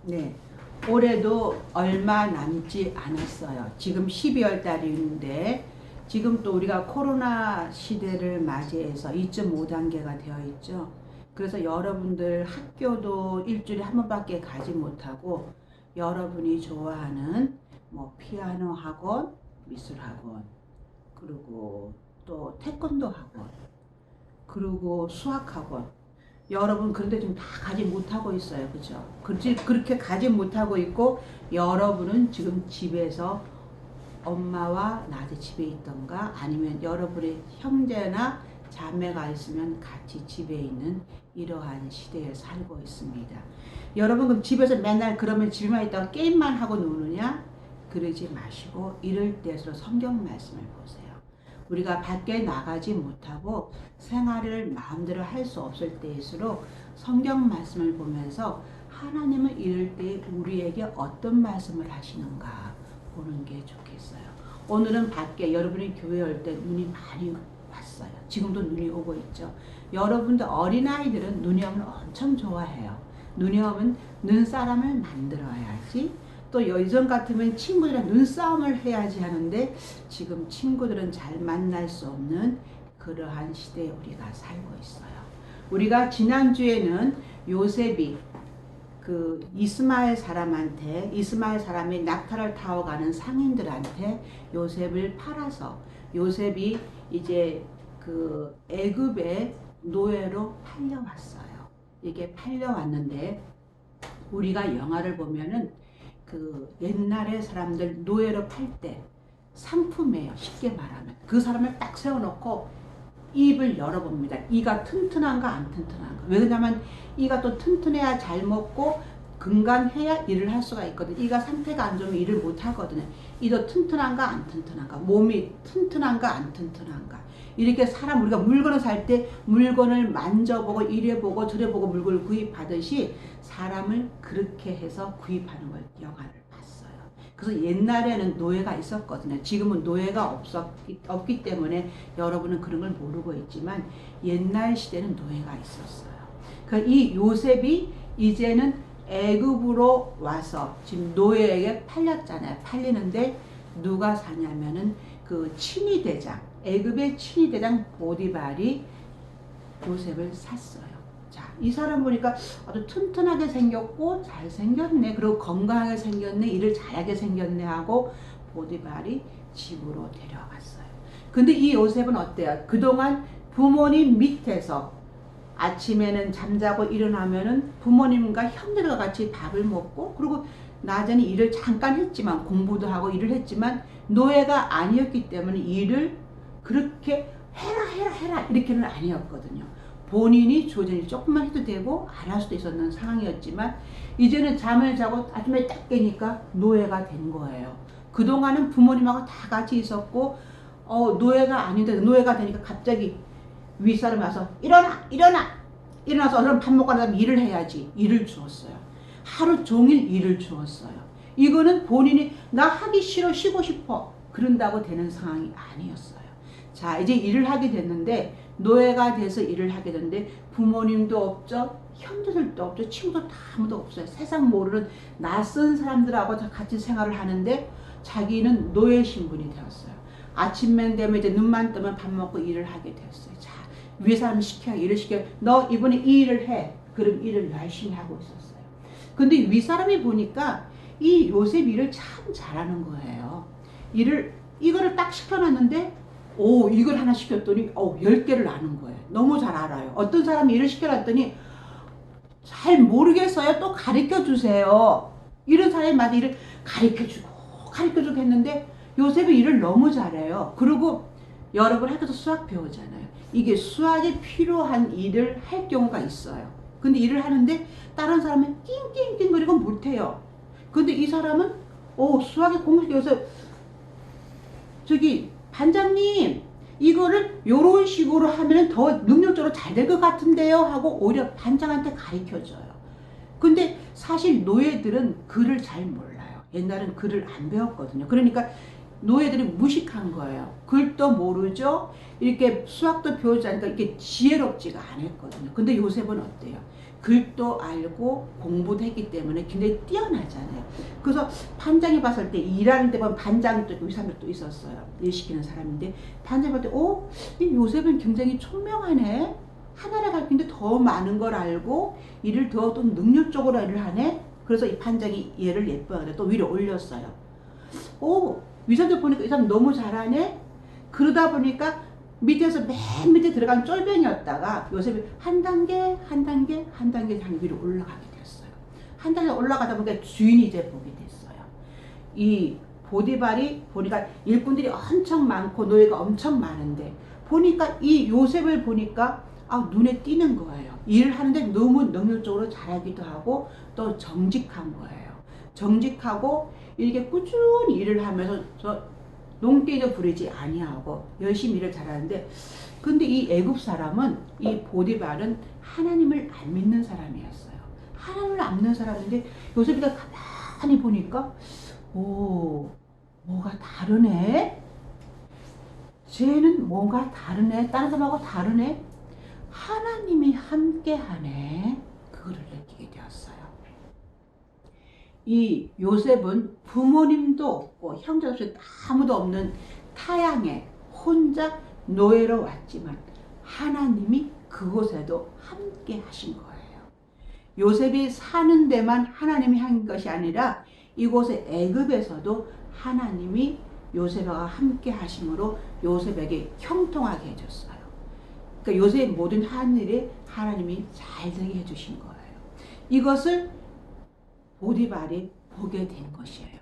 네. 올해도 얼마 남지 않았어요. 지금 12월 달인데 지금 또 우리가 코로나 시대를 맞이해서 2.5단계가 되어 있죠. 그래서 여러분들 학교도 일주일에 한 번밖에 가지 못하고 여러분이 좋아하는 뭐 피아노 학원, 미술 학원, 그리고 또 태권도 학원, 그리고 수학 학원, 여러분 그런데 지금 다 가지 못하고 있어요. 그죠? 그렇게 가지 못하고 있고 여러분은 지금 집에서 엄마와 낮에 집에 있던가 아니면 여러분의 형제나 자매가 있으면 같이 집에 있는 이러한 시대에 살고 있습니다. 여러분 그럼 집에서 맨날 그러면 집에만 있다가 게임만 하고 노느냐? 그러지 마시고 이럴 때일수록 성경 말씀을 보세요. 우리가 밖에 나가지 못하고 생활을 마음대로 할 수 없을 때일수록 성경 말씀을 보면서 하나님은 이럴 때 우리에게 어떤 말씀을 하시는가 보는 게 좋겠어요. 오늘은 밖에 여러분이 교회 올 때 눈이 많이 왔어요. 지금도 눈이 오고 있죠. 여러분들 어린아이들은 눈이 오면 엄청 좋아해요. 눈이 오면 눈사람을 만들어야지. 또 예전 같으면 친구들이랑 눈싸움을 해야지 하는데 지금 친구들은 잘 만날 수 없는 그러한 시대에 우리가 살고 있어요. 우리가 지난주에는 요셉이 그 이스마엘 사람이 낙타를 타고 가는 상인들한테 요셉을 팔아서 요셉이 이제 그 애굽의 노예로 팔려왔어요. 이게 팔려왔는데 우리가 영화를 보면은 그 옛날에 사람들 노예로 팔 때 상품이에요. 쉽게 말하면 그 사람을 딱 세워놓고 입을 열어봅니다. 이가 튼튼한가 안 튼튼한가. 왜냐면 이가 또 튼튼해야 잘 먹고 건강해야 일을 할 수가 있거든. 이가 상태가 안 좋으면 일을 못 하거든요. 이도 튼튼한가 안 튼튼한가. 몸이 튼튼한가 안 튼튼한가. 이렇게 사람 우리가 물건을 살 때 물건을 만져보고 이래보고 저래보고 물건을 구입하듯이 사람을 그렇게 해서 구입하는 걸 영화를 봤어요. 그래서 옛날에는 노예가 있었거든요. 지금은 노예가 없기 때문에 여러분은 그런 걸 모르고 있지만 옛날 시대는 노예가 있었어요. 그러니까 이 요셉이 이제는 애굽으로 와서 지금 노예에게 팔렸잖아요. 팔리는데 누가 사냐면은 그 친위대장, 애굽의 친위대장 보디발이 요셉을 샀어요. 자, 이 사람 보니까 아주 튼튼하게 생겼고 잘생겼네. 그리고 건강하게 생겼네. 일을 잘하게 생겼네 하고 보디발이 집으로 데려갔어요. 근데 이 요셉은 어때요? 그동안 부모님 밑에서 아침에는 잠자고 일어나면은 부모님과 형들과 같이 밥을 먹고 그리고 낮에는 일을 잠깐 했지만 공부도 하고 일을 했지만 노예가 아니었기 때문에 일을 그렇게 해라 이렇게는 아니었거든요. 본인이 주어진 일 조금만 해도 되고 안 할 수도 있었는 상황이었지만 이제는 잠을 자고 아침에 딱 깨니까 노예가 된 거예요. 그동안은 부모님하고 다 같이 있었고 노예가 아닌데 노예가 되니까 갑자기 윗사람이 와서 일어나서 얼른 밥 먹고 나면 일을 해야지. 일을 주었어요. 하루 종일 일을 주었어요. 이거는 본인이 나 하기 싫어 쉬고 싶어 그런다고 되는 상황이 아니었어요. 자, 이제 일을 하게 됐는데 노예가 돼서 일을 하게 됐는데 부모님도 없죠. 형제들도 없죠. 친구도 다 아무도 없어요. 세상 모르는 낯선 사람들하고 같이 생활을 하는데 자기는 노예 신분이 되었어요. 아침만 되면 이제 눈만 뜨면 밥 먹고 일을 하게 되었어요. 자, 위에 사람 시켜 일을 시켜 너 이번에 이 일을 해. 그럼 일을 열심히 하고 있었어요. 근데 위 사람이 보니까 이 요셉 일을 참 잘하는 거예요. 이거를 딱 시켜놨는데 이걸 하나 시켰더니 10개를 아는 거예요. 너무 잘 알아요. 어떤 사람이 일을 시켜놨더니 잘 모르겠어요. 또 가르쳐 주세요. 이런 사람마다 일을 가르쳐주고 했는데 요셉이 일을 너무 잘해요. 그리고 여러분 학교에서 수학 배우잖아요. 이게 수학에 필요한 일을 할 경우가 있어요. 근데 일을 하는데 다른 사람은 띵띵띵거리고 못해요. 근데 이 사람은 수학에 공식에서 저기 반장님 이거를 요런 식으로 하면 더 능력적으로 잘 될 것 같은데요 하고 오히려 반장한테 가르쳐줘요. 근데 사실 노예들은 글을 잘 몰라요. 옛날엔 글을 안 배웠거든요. 그러니까 노예들이 무식한 거예요. 글도 모르죠. 이렇게 수학도 배우지 않으니까 이렇게 지혜롭지가 않았거든요. 근데 요셉은 어때요? 글도 알고 공부도 했기 때문에 굉장히 뛰어나잖아요. 그래서 판장이 봤을 때 일하는 데 보면 반장도 있고 이 사람도 있었어요. 일 시키는 사람인데 반장이 봤을 때 이 요셉은 굉장히聰명하네. 하나를 가르치는데 더 많은 걸 알고 일을 더 또 능률적으로 일을 하네. 그래서 이 판장이 얘를 예뻐하는데 또 위로 올렸어요. 위선들 보니까 이 사람 너무 잘하네. 그러다 보니까 밑에서 맨 밑에 들어간 쫄병이었다가 요셉이 한 단계 위로 올라가게 됐어요. 한 단계 올라가다 보니까 주인이 이제 보게 됐어요. 이 보디발이 보니까 일꾼들이 엄청 많고 노예가 엄청 많은데 보니까 이 요셉을 보니까 눈에 띄는 거예요. 일을 하는데 너무 능률적으로 잘하기도 하고 또 정직한 거예요. 정직하고 이렇게 꾸준히 일을 하면서 농땡이도 부리지 아니하고 열심히 일을 잘하는데 근데 이 애굽 사람은 이 보디발은 하나님을 안 믿는 사람이었어요. 하나님을 안 믿는 사람인데 요셉이가 가만히 보니까 뭐가 다르네. 쟤는 뭔가 다르네. 다른 사람하고 다르네. 하나님이 함께하네. 그거를 느끼게 되었어요. 이 요셉은 부모님도 없고 형제 없이 아무도 없는 타향에 혼자 노예로 왔지만 하나님이 그곳에도 함께 하신 거예요. 요셉이 사는 데만 하나님이 한 것이 아니라 이곳의 애굽에서도 하나님이 요셉과 함께 하심으로 요셉에게 형통하게 해줬어요. 그러니까 요셉의 모든 한 일에 하나님이 잘 되게 해주신 거예요. 이것을 보디발이 보게 된 것이에요.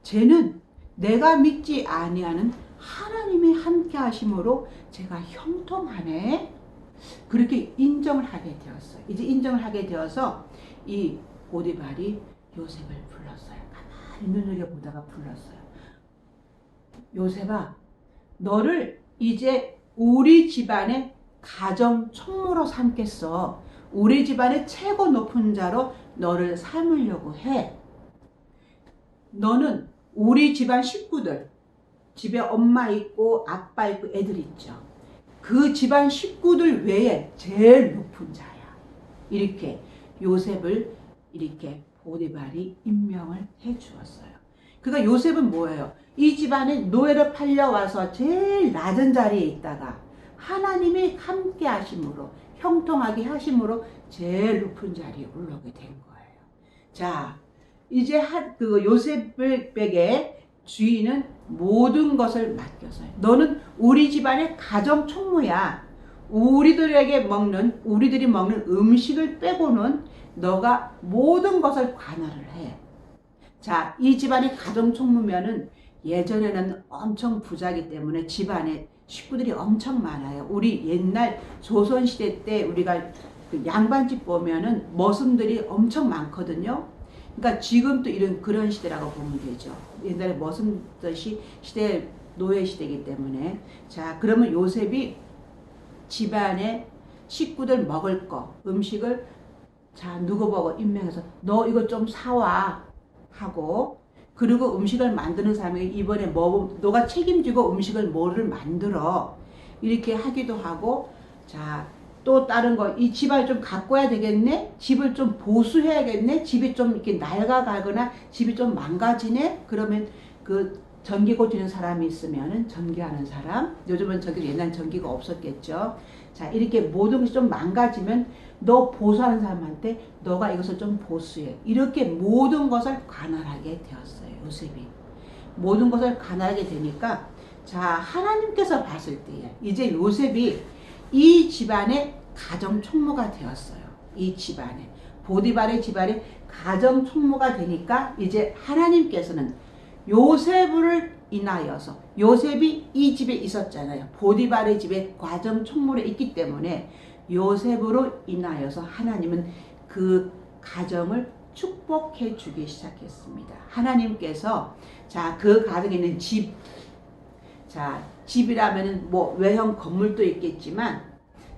쟤는 내가 믿지 아니하는 하나님이 함께 하심으로 제가 형통하네. 그렇게 인정을 하게 되었어요. 이제 인정을 하게 되어서 이 보디발이 요셉을 불렀어요. 가만히 눈여겨보다가 불렀어요. 요셉아, 너를 이제 우리 집안의 가정 총무로 삼겠어. 우리 집안의 최고 높은 자로 너를 삼으려고 해. 너는 우리 집안 식구들, 집에 엄마 있고 아빠 있고 애들 있죠. 그 집안 식구들 외에 제일 높은 자야. 이렇게 요셉을 이렇게 보디발이 임명을 해 주었어요. 그러니까 요셉은 뭐예요? 이 집안에 노예로 팔려와서 제일 낮은 자리에 있다가 하나님이 함께 하심으로 형통하게 하심으로 제일 높은 자리에 올라오게 된 거예요. 자, 이제 요셉에게 주인은 모든 것을 맡겼어요. 너는 우리 집안의 가정 총무야. 우리들이 먹는 음식을 빼고는 너가 모든 것을 관할을 해. 자, 이 집안의 가정 총무면은 예전에는 엄청 부자기 때문에 집안에 식구들이 엄청 많아요. 우리 옛날 조선시대 때 우리가 그 양반집 보면은 머슴들이 엄청 많거든요. 그러니까 지금도 그런 시대라고 보면 되죠. 옛날에 머슴들 시대, 노예 시대이기 때문에. 자, 그러면 요셉이 집안에 식구들 먹을 거, 음식을 누구 보고 임명해서 너 이거 좀 사와 하고, 그리고 음식을 만드는 사람에게 이번에 너가 책임지고 음식을 뭐를 만들어 이렇게 하기도 하고, 자, 또 다른 거, 이 집을 좀 가꿔야 되겠네? 집을 좀 보수해야겠네? 집이 좀 이렇게 낡아가거나 집이 좀 망가지네? 그러면 그 전기 고치는 사람이 있으면은 전기하는 사람, 요즘은 옛날 전기가 없었겠죠. 자, 이렇게 모든 것이 좀 망가지면 너 보수하는 사람한테 너가 이것을 좀 보수해. 이렇게 모든 것을 관할하게 되었어요. 요셉이. 모든 것을 관할하게 되니까, 자, 하나님께서 봤을 때에 이제 요셉이 이 집안의 가정 총무가 되었어요. 이 집안에. 보디발의 집안의 가정 총무가 되니까 이제 하나님께서는 요셉을 인하여서, 요셉이 이 집에 있었잖아요. 보디발의 집에 가정 총무로 있기 때문에 요셉으로 인하여서 하나님은 그 가정을 축복해 주기 시작했습니다. 하나님께서, 자, 그 가정에 있는 집, 자, 집이라면은 외형 건물도 있겠지만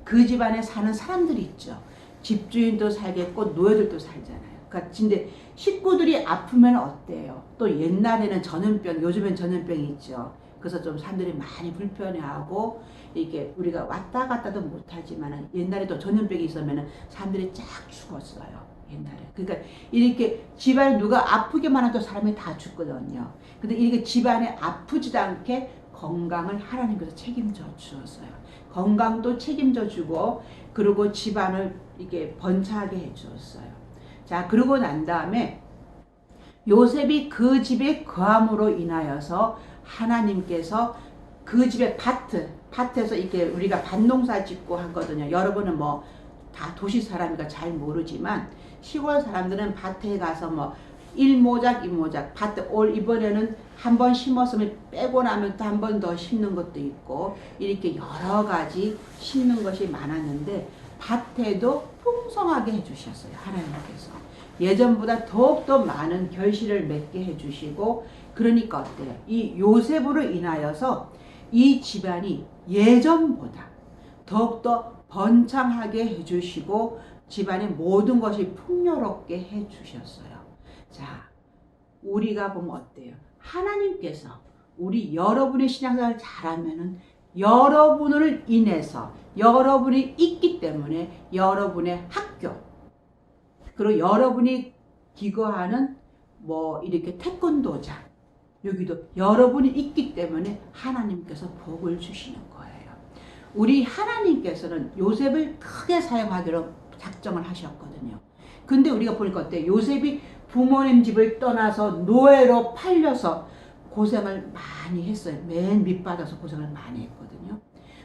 그 집안에 사는 사람들이 있죠. 집주인도 살겠고 노예들도 살잖아요. 그러니까 근데 식구들이 아프면 어때요? 또 옛날에는 전염병, 요즘엔 전염병이 있죠. 그래서 좀 사람들이 많이 불편해하고 이게 우리가 왔다 갔다도 못하지만은 옛날에도 전염병이 있으면은 사람들이 쫙 죽었어요. 옛날에. 그러니까 이렇게 집안에 누가 아프게만 해도 사람이 다 죽거든요. 근데 이렇게 집안에 아프지도 않게 건강을 하나님께서 책임져 주었어요. 건강도 책임져 주고 그리고 집안을 이게 번창하게 해 주었어요. 자, 그러고 난 다음에 요셉이 그 집에 거함으로 인하여서 하나님께서 그 집의 밭에서 이렇게 우리가 밭농사 짓고 하거든요. 여러분은 뭐 다 도시 사람이니까 잘 모르지만 시골 사람들은 밭에 가서 뭐 1모작 2모작 밭에 올 이번에는 한 번 심었으면 빼고 나면 또 한 번 더 심는 것도 있고 이렇게 여러 가지 심는 것이 많았는데 밭에도 풍성하게 해주셨어요. 하나님께서. 예전보다 더욱더 많은 결실을 맺게 해주시고 그러니까 어때요? 이 요셉으로 인하여서 이 집안이 예전보다 더욱더 번창하게 해주시고 집안의 모든 것이 풍요롭게 해주셨어요. 자, 우리가 보면 어때요? 하나님께서 우리 여러분의 신앙생활을 잘하면은 여러분을 인해서 여러분이 있기 때문에 여러분의 학교 그리고 여러분이 기거하는 뭐 이렇게 태권도장 여기도 여러분이 있기 때문에 하나님께서 복을 주시는 거예요. 우리 하나님께서는 요셉을 크게 사용하기로 작정을 하셨거든요. 근데 우리가 보니까 어때? 요셉이 부모님 집을 떠나서 노예로 팔려서 고생을 많이 했어요. 맨 밑바닥에서 고생을 많이 했거든요.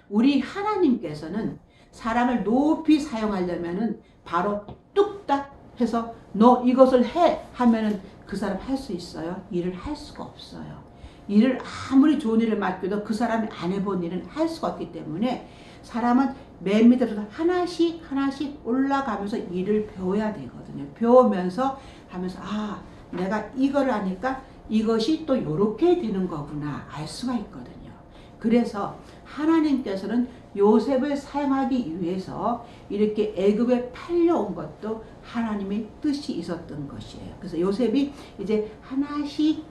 우리 하나님께서는 사람을 높이 사용하려면은 바로 뚝딱 해서 너 이것을 해 하면은 그 사람 할 수 있어요? 일을 할 수가 없어요. 일을 아무리 좋은 일을 맡겨도 그 사람이 안 해본 일은 할 수가 없기 때문에 사람은 맨 밑에서 하나씩 올라가면서 일을 배워야 되거든요. 배우면서 하면서 아 내가 이거를 하니까 이것이 또 요렇게 되는 거구나 알 수가 있거든요. 그래서 하나님께서는 요셉을 사용하기 위해서 이렇게 애굽에 팔려온 것도 하나님의 뜻이 있었던 것이에요. 그래서 요셉이 이제 하나씩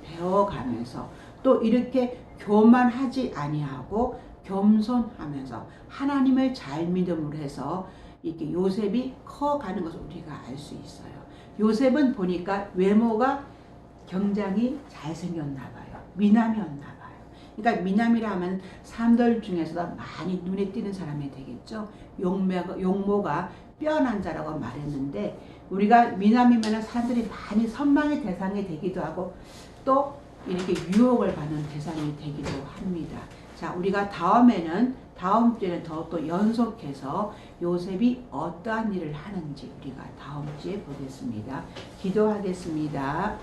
배워가면서 또 이렇게 교만하지 아니하고 겸손하면서 하나님을 잘 믿음으로 해서 이렇게 요셉이 커가는 것을 우리가 알 수 있어요. 요셉은 보니까 외모가 굉장히 잘생겼나 봐요. 미남이었나 봐요. 그러니까 미남이라 하면 사람들 중에서도 많이 눈에 띄는 사람이 되겠죠. 용모가 뼈난 자라고 말했는데 우리가 미남이면 사람들이 많이 선망의 대상이 되기도 하고 또 이렇게 유혹을 받는 대상이 되기도 합니다. 자, 우리가 다음 주에는 더욱더 연속해서 요셉이 어떠한 일을 하는지 우리가 다음 주에 보겠습니다. 기도하겠습니다.